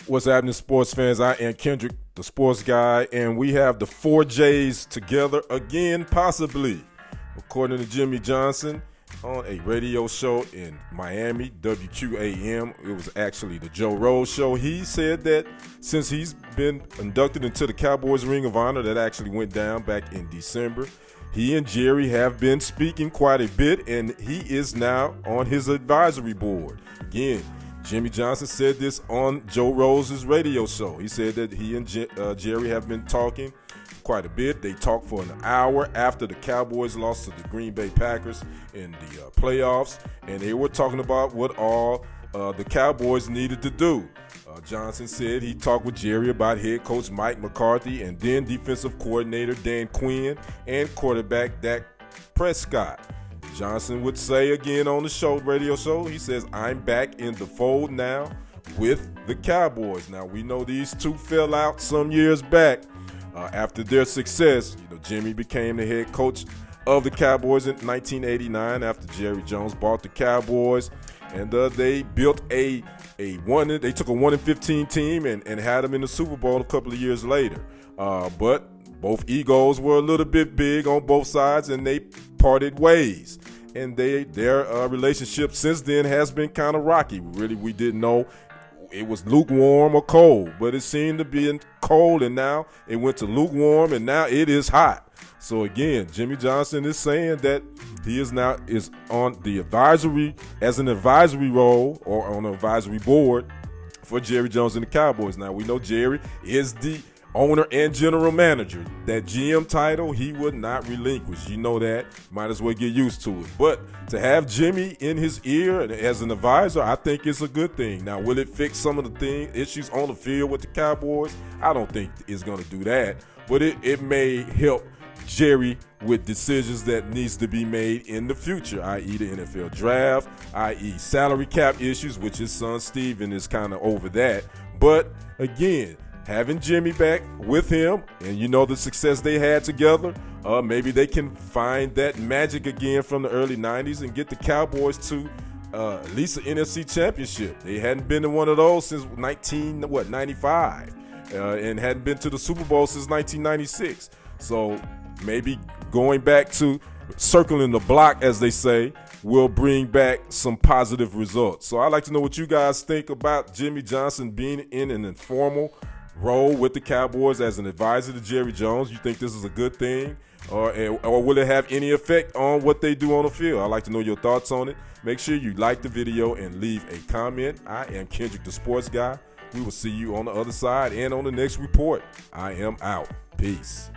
What's happening, sports fans? I am Kendrick, the sports guy, and we have the 4Js together again, possibly. According to Jimmy Johnson, on a radio show in Miami, WQAM, it was actually the Joe Rose show. He said that since he's been inducted into the Cowboys Ring of Honor, that actually went down back in December, he and Jerry have been speaking quite a bit, and he is now on his advisory board. Again, Jimmy Johnson said this on Joe Rose's radio show. He said that he and Jerry have been talking quite a bit. They talked for an hour after the Cowboys lost to the Green Bay Packers in the playoffs, and they were talking about what all the Cowboys needed to do. Johnson said he talked with Jerry about head coach Mike McCarthy and then defensive coordinator Dan Quinn and quarterback Dak Prescott. Johnson would say again on the radio show, he says, "I'm back in the fold now with the Cowboys." Now, we know these two fell out some years back after their success. Jimmy became the head coach of the Cowboys in 1989 after Jerry Jones bought the Cowboys, and they built they took a 1-15 team and had them in the Super Bowl a couple of years later. But both egos were a little bit big on both sides, and they parted ways. And their relationship since then has been kind of rocky. Really, we didn't know it was lukewarm or cold, but it seemed to be cold, and now it went to lukewarm, and now it is hot. So again, Jimmy Johnson is saying that he is on the advisory role or on an advisory board for Jerry Jones and the Cowboys. Now, we know Jerry is the owner and general manager. That GM title he would not relinquish. You know that. Might as well get used to it. But to have Jimmy in his ear as an advisor, I think it's a good thing. Now, will it fix some of the issues on the field with the Cowboys? I don't think it's going to do that. But it may help Jerry with decisions that needs to be made in the future, i.e. the NFL draft, i.e. salary cap issues, which his son Steven is kind of over that. But again, having Jimmy back with him, and the success they had together, maybe they can find that magic again from the early 90s and get the Cowboys to at least an NFC championship. They hadn't been to one of those since 95, and hadn't been to the Super Bowl since 1996. So maybe going back to circling the block, as they say, will bring back some positive results. So I'd like to know what you guys think about Jimmy Johnson being in an informal role with the Cowboys as an advisor to Jerry Jones. You think this is a good thing, or will it have any effect on what they do on the field? I'd like to know your thoughts on it. Make sure you like the video and leave a comment. I am Kendrick, the sports guy. We will see you on the other side and on the next report. I am out. Peace.